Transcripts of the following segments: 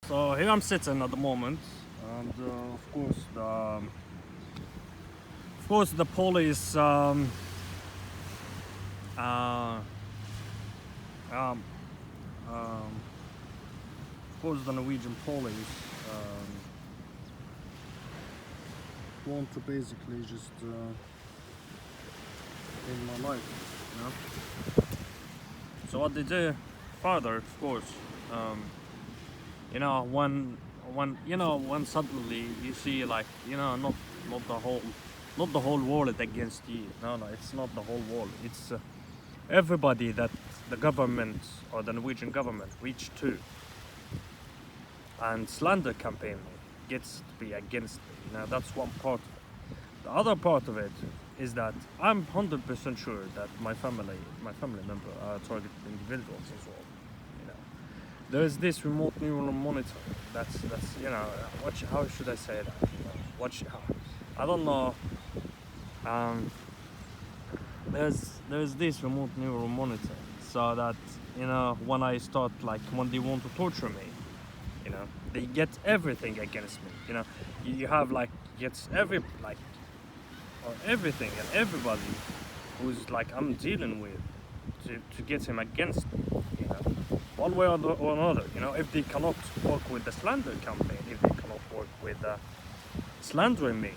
So here I'm sitting at the moment, and of course the police, uh, um, of course the Norwegian police want to basically just in my life, you know. So what they do further, of course, you know, when suddenly you see, like, you know, not the whole world against you. No, it's not the whole world. It's everybody that the government or the Norwegian government reached to and slander campaign me gets to be against me. You know, that's one part of it. The other part of it is that I'm 100% sure that my family member are targeted individuals as well. You know, there's this remote neural monitor. That's you know, how should I say that? You know, I don't know. Um, there's this remote neural monitor, so that, you know, when I start, like, when they want to torture me, you know, they get everything against me. You know, you have, like, gets everything and everybody who's, like, I'm dealing with to get him against me, you know, one way or another. You know, if they cannot work with the slander campaign, if they cannot work with slandering me,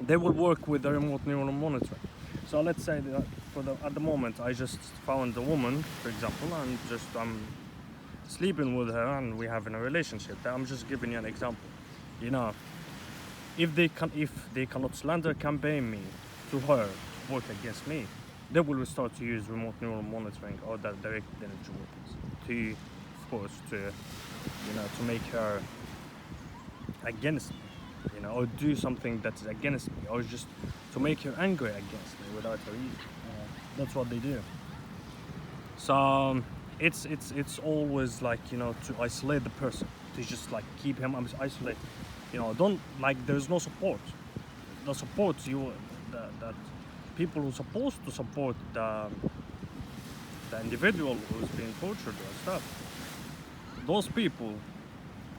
they will work with the remote neural monitoring. So let's say that at the moment I just found a woman, for example, and I'm sleeping with her and we having a relationship. I'm just giving you an example. You know, if they cannot slander campaign me to her to work against me, they will start to use remote neural monitoring or the direct energy weapons to, of course, you know, to make her against me, you know, or do something that is against me, or just to make her angry against me without her reason. That's what they do. So it's always, like, you know, to isolate the person, to just, like, keep him isolated. You know, don't, like, there's no support. The support that people who are supposed to support the individual who's being tortured and stuff, those people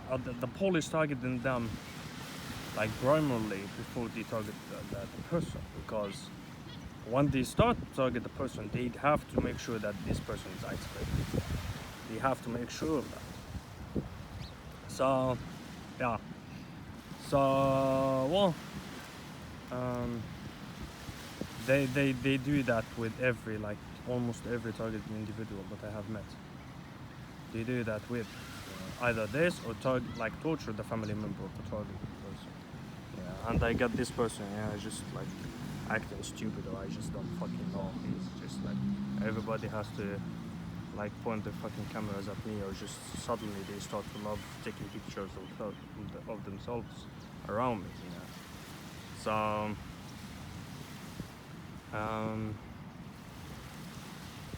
are the police targeting them, like, primarily before they target the person, because when they start to target the person, they have to make sure that this person is isolated. They have to make sure of that. So yeah, so well, they do that with every, like, almost every targeted individual that I have met. They do that with either this or torture the family member of the targeted person. Yeah, and I get this person, yeah, just, like, acting stupid, or I just don't fucking know. He's just, like, everybody has to, like, point their fucking cameras at me, or just suddenly they start to love taking pictures of themselves around me, you know. So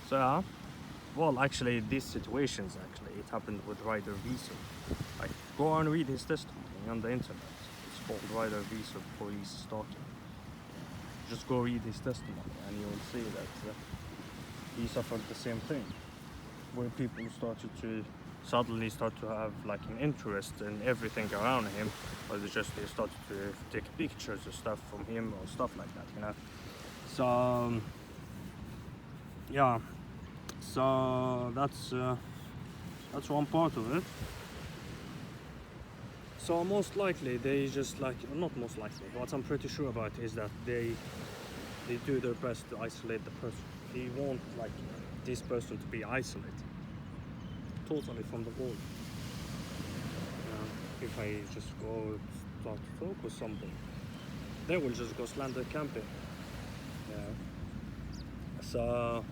so yeah. Well, actually, these situations, actually, it happened with Ryder Visa. Like, go and read his testimony on the internet. It's called Ryder Visa Police Stalking. Just go read his testimony, and you will see that he suffered the same thing, where people suddenly start to have, like, an interest in everything around him, or they started to take pictures of stuff from him or stuff like that, you know. So yeah, so that's one part of it. So most likely they just, like, not most likely, what I'm pretty sure about is that they do their best to isolate the person. They want, like, this person to be isolated totally from the world. If I just go start to talk with somebody, they will just go slander campaign. So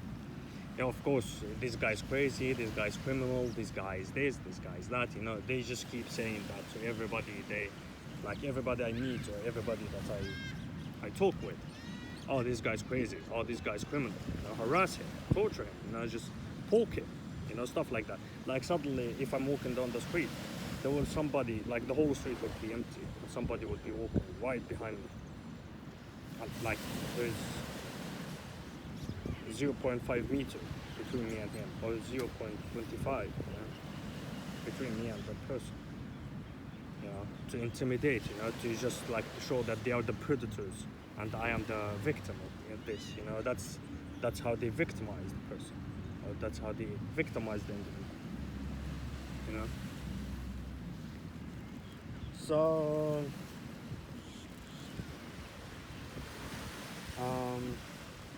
yeah, of course, this guy's crazy, this guy's criminal, this guy's this guy's that, you know. They just keep saying that to everybody, everybody I meet, or everybody that I talk with. Oh, this guy's crazy, oh, this guy's criminal, you know, harass him, torture him, you know, just poke him, you know, stuff like that. Like, suddenly, if I'm walking down the street, there will somebody, like, the whole street would be empty, and somebody would be walking right behind me. And, like, there's 0.5 meter between me and him, or 0.25, you know? between me and the person. You know, to intimidate, you know, to just like show that they are the predators and I am the victim of this. You know, that's how they victimize the person, or that's how they victimize the individual. You know. So,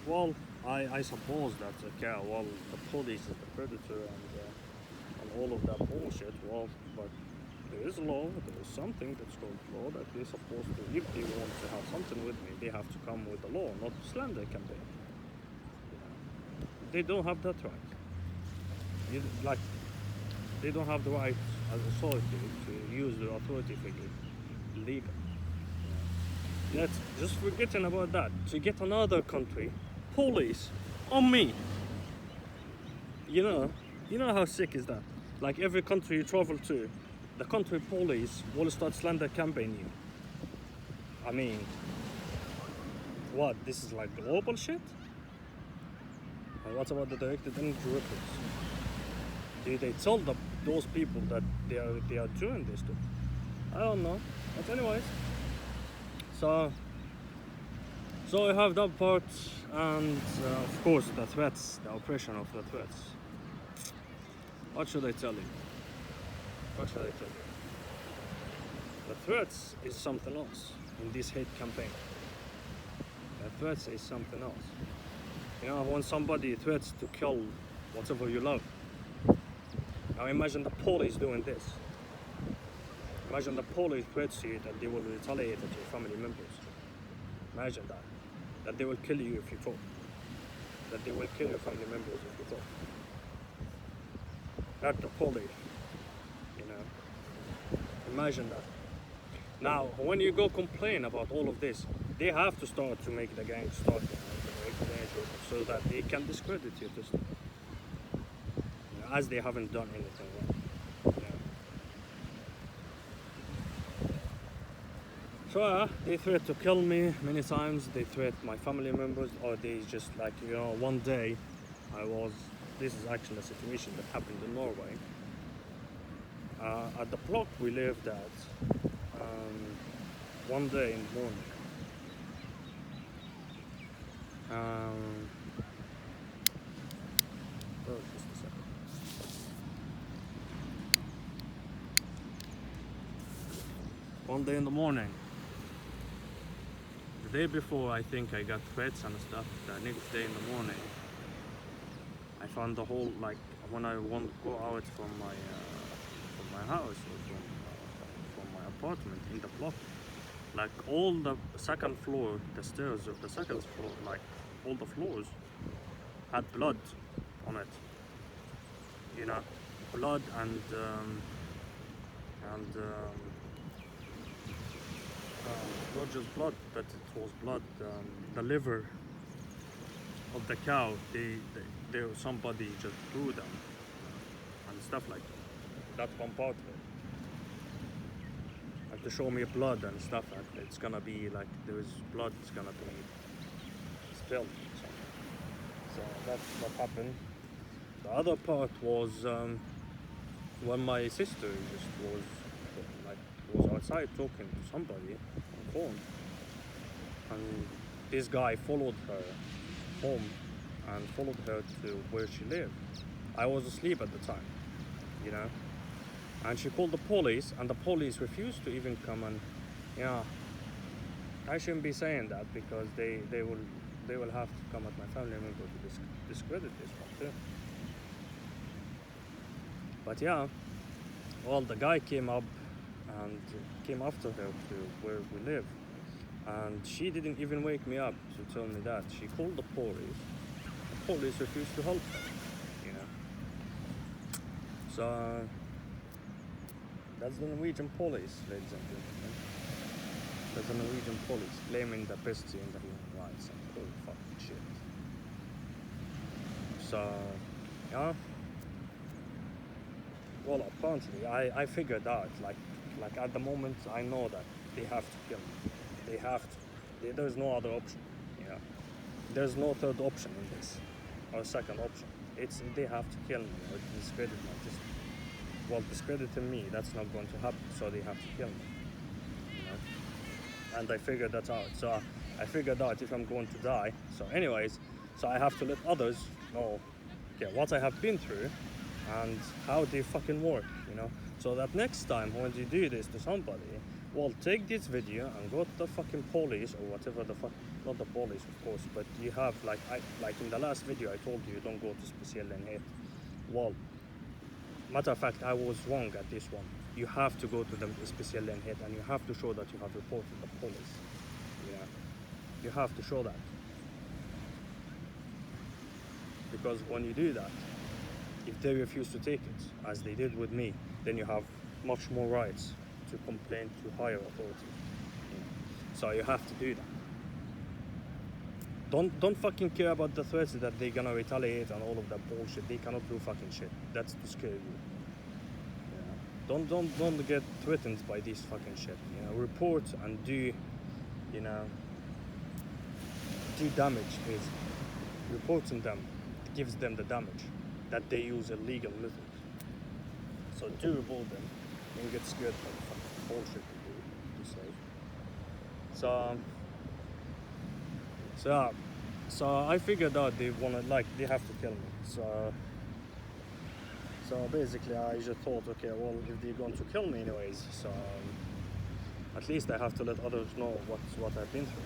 well, I suppose that okay, well, the police is the predator and all of that bullshit. Well, but there is law. There is something that's called law that they're supposed to. If they want to have something with me, they have to come with the law, not slander campaign. They don't have that right. Like, they don't have the right as authority to use their authority figure legal. Let's just forgetting about that. To get another country, police on me. You know how sick is that? Like every country you travel to, the country police will start slander campaigning you. I mean, what? This is like global shit? And what about the directed energy weapons? Do they tell those people that they are doing this to? I don't know. But anyways, so I have that part, and of course the threats, the oppression of the threats. What should I tell you? What should I tell you? The threats is something else in this hate campaign. The threats is something else. You know, when somebody threats to kill whatever you love. Now imagine the police doing this. Imagine the police threats you that they will retaliate at your family members. Imagine that. That they will kill you if you talk. That they will kill your family members if you talk. Not the police. You know. Imagine that. Now, when you go complain about all of this, they have to start to make the gang start so that they can discredit you to start. You know, as they haven't done anything wrong. So they threat to kill me many times. They threat my family members, or they just like, you know, one day this is actually a situation that happened in Norway. At the block we lived at, one day in the morning, just a second. One day in the morning, the day before, I think I got threats and stuff. The next day in the morning, I found the whole, like, when I want to go out from my house or from my apartment in the block, like all the second floor, the stairs of the second floor, like all the floors had blood on it. You know, blood and not just blood, but it was blood. The liver of the cow. Somebody just threw them and stuff like that. That one part of it. Like to show me blood and stuff like that. It's gonna be like there is blood. It's gonna be spilled. So that's what happened. The other part was when my sister was outside talking to somebody on the phone, and this guy followed her home and followed her to where she lived. I was asleep at the time, you know, and she called the police, and the police refused to even come. And I shouldn't be saying that, because they will have to come at my family member to discredit this one too. But yeah, well, the guy came up and came after her to where we live, and she didn't even wake me up to tell me that. She called the police. The police refused to help her, you know. So that's the Norwegian police, ladies and gentlemen. That's the Norwegian police claiming the best in the human rights and all fucking shit. So yeah. Well, apparently, I figured out, like at the moment, I know that they have to kill me. They have to. There's no other option, you know. There's no third option in this, or second option. They have to kill me or discredit my existence. well, discrediting me, that's not going to happen, so they have to kill me, you know. And I figured that out. So I figured out if I'm going to die. So anyways, so I have to let others know, okay, what I have been through and how they fucking work, you know. So that next time when you do this to somebody, well, take this video and go to the fucking police or whatever the fuck, not the police of course, but you have like in the last video I told you don't go to speciellen. Well, matter of fact, I was wrong at this one. You have to go to the speciellen and you have to show that you have reported the police. Yeah, you have to show that, because when you do that, if they refuse to take it, as they did with me, then you have much more rights to complain to higher authorities. So you have to do that. Don't fucking care about the threats that they're gonna retaliate and all of that bullshit. They cannot do fucking shit. That's to scare you. Don't get threatened by this fucking shit. You know, report and do, you know, do damage. Basically, reporting them gives them the damage that they use illegal methods. So do report them and get scared by the fucking bullshit you say. So I figured out they have to kill me. So basically I just thought, okay, well, if they're going to kill me anyways, so at least I have to let others know what I've been through.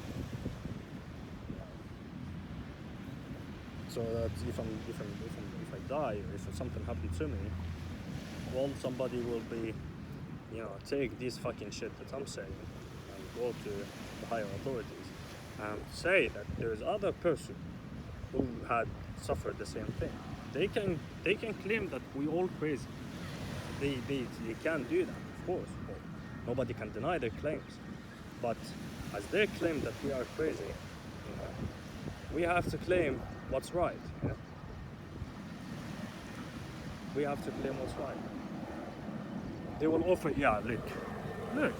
So that if I die or if something happens to me, well, somebody will be, you know, take this fucking shit that I'm saying and go to the higher authorities and say that there's other person who had suffered the same thing. They can claim that we all crazy. They can do that, of course. Well, nobody can deny their claims. But as they claim that we are crazy, you know, we have to claim what's right. You know? We have to claim what's right. They will offer, yeah, look.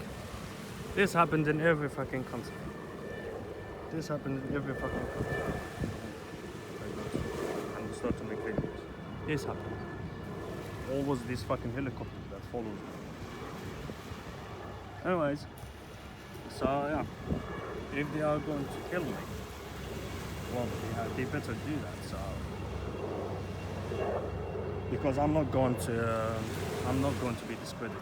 This happened in every fucking country. This happened in every fucking country. And we start to make videos. This happened. Always this fucking helicopter that follows me. Anyways, so yeah, if they are going to kill me, well, they better do that. So because I'm not going to be discredited.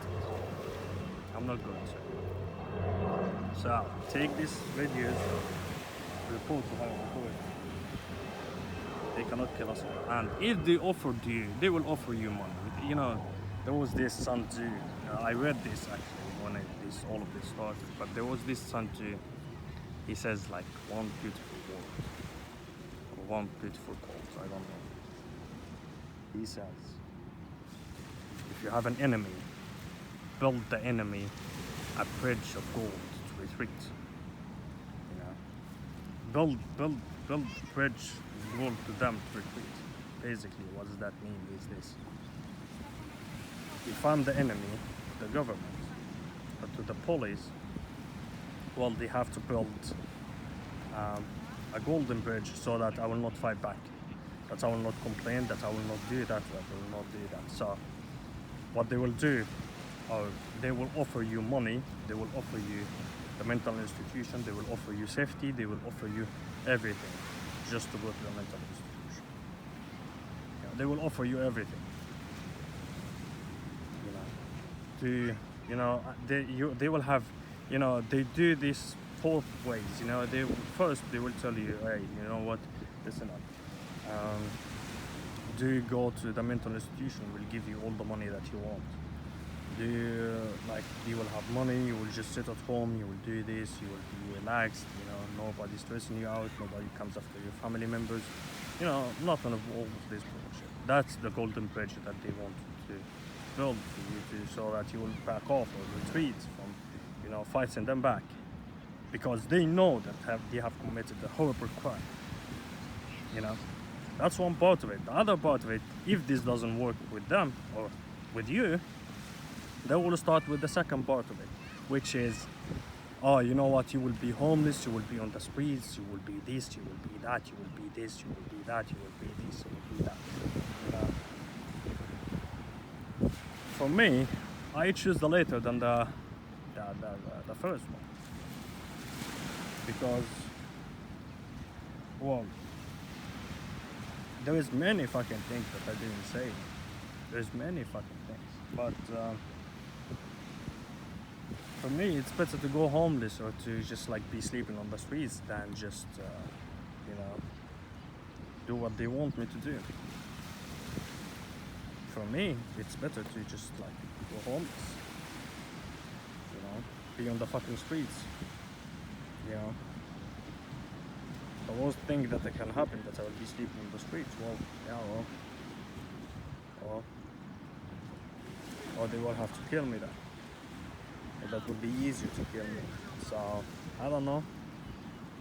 I'm not going to. So take this video, report to higher authority. They cannot kill us. And if they offered you, they will offer you money. You know, there was this Sun Tzu. I read this actually when all of this started. But there was this Sun Tzu. He says like one beautiful word or one beautiful quote. I don't know. He says, if you have an enemy, build the enemy a bridge of gold to retreat. You know, build bridge of gold to them to retreat. Basically, what does that mean is this: if I'm the enemy, the government, but to the police, well, they have to build a golden bridge so that I will not fight back, that I will not complain, that I will not do that, So what they will do, they will offer you money, they will offer you the mental institution, they will offer you safety, they will offer you everything just to go to the mental institution. Yeah, they will offer you everything. They will have, you know, they do this both ways. You know, they will tell you, hey, you know what, listen up. Do you go to the mental institution? We'll give you all the money that you want. You will have money, you will just sit at home, you will do this, you will be relaxed, you know, nobody's stressing you out, nobody comes after your family members, you know, nothing of all of this bullshit. That's the golden bridge that they want to build for you so that you will back off or retreat from, you know, fighting them back. Because they know that they have committed a horrible crime. You know, that's one part of it. The other part of it, if this doesn't work with them or with you, they will start with the second part of it, which is, oh, you know what, you will be homeless, you will be on the streets, you will be this, you will be that, you will be this, you will be that, you will be this, you will be that. for me, I choose the later than the first one, because, well, there is many fucking things that I didn't say. There's many fucking things, but for me, it's better to go homeless or to just like be sleeping on the streets than just you know, do what they want me to do. For me, it's better to just like go homeless, you know, be on the fucking streets, you know. The worst thing that can happen that I will be sleeping on the streets. Well, yeah, or they will have to kill me then. Or that would be easier to kill me. So I don't know.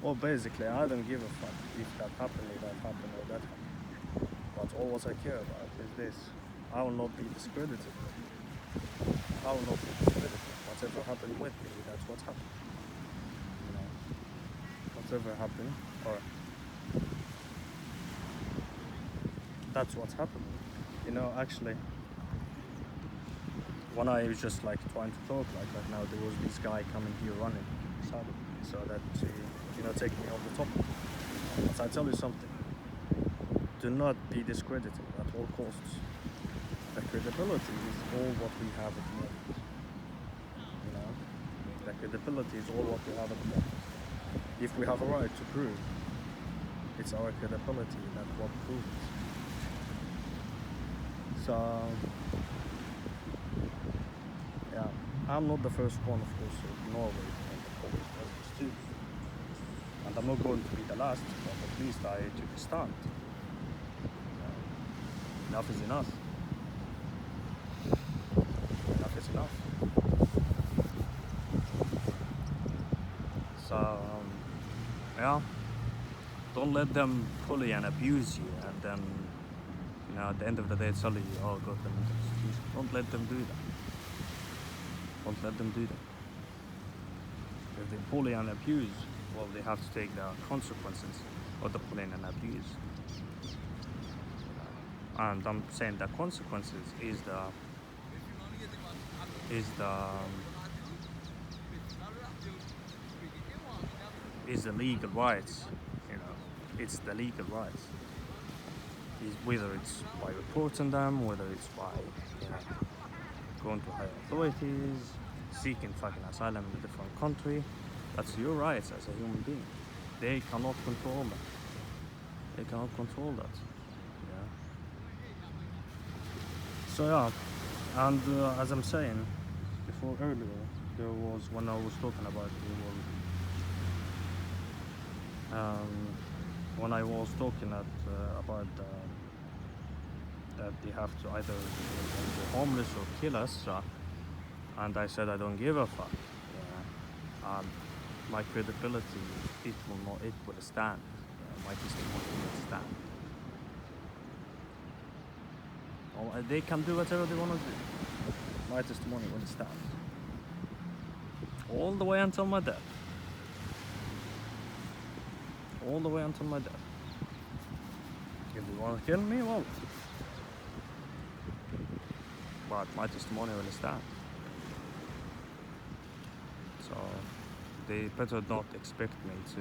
Well, basically, I don't give a fuck if that happened, or that happened, or that happened. But all what I care about is this: I will not be discredited. I will not be discredited. Whatever happened with me, that's what happened. You know, whatever happened, or that's what's happened. You know, actually, when I was just like trying to talk like that now, there was this guy coming here running beside of me, so that you know, take me off the topic. But I tell you something: do not be discredited at all costs. The credibility is all what we have at the moment. You know, the credibility is all what we have at the moment. If we have a right to prove, it's our credibility that what proves it. So, yeah, I'm not the first one, of course, in Norway too. And I'm not going to be the last, but at least I took a stand. Enough is enough. Enough is enough. So, yeah, don't let them bully and abuse you, and then, you know, at the end of the day tell you, oh, got them into the institution. Don't let them do that. Don't let them do that. If they bully and abuse, well, they have to take the consequences of the bullying and abuse. And I'm saying the consequences is the legal rights. You know, it's the legal rights. Whether it's by reporting them, whether it's by, you know, going to higher authorities, seeking fucking asylum in a different country. That's your rights as a human being. They cannot control that. They cannot control that. Yeah. So yeah, and as I'm saying before earlier, there was when I was talking about when I was talking about that they have to either be homeless or kill us, and I said I don't give a fuck. Yeah. My credibility, it will stand. My testimony will stand. Oh, they can do whatever they want to do. My testimony will stand. All the way until my death. All the way until my death. If they want to kill me, well. But my testimony will stand. So they better not expect me to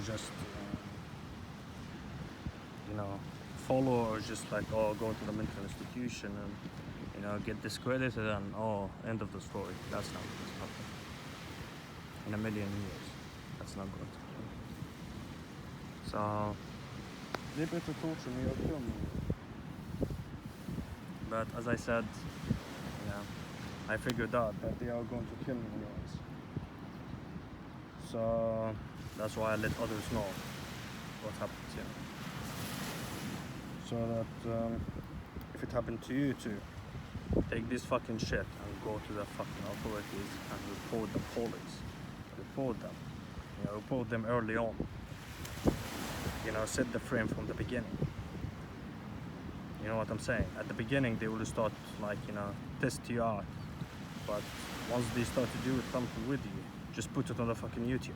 just you know, follow, or just like, oh, go to the mental institution and, you know, get discredited and, oh, end of the story. That's not going to happen. In a million years, that's not going to happen. So they better torture me or kill me. But as I said, yeah, I figured out that they are going to kill me anyways. So that's why I let others know what happens here. So that if it happened to you too, take this fucking shit and go to the fucking authorities and report the police. Report them. You know, report them early on. You know, set the frame from the beginning. You know what I'm saying? At the beginning they will start, like, you know, test you out. But once they start to do something with you, just put it on the fucking YouTube.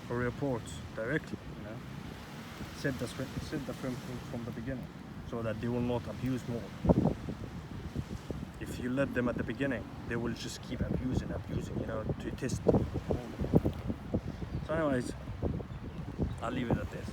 a report directly, you know. Set the frame from the beginning, so that they will not abuse more. If you let them at the beginning, they will just keep abusing, you know, to test. So anyways, I'll leave it at this.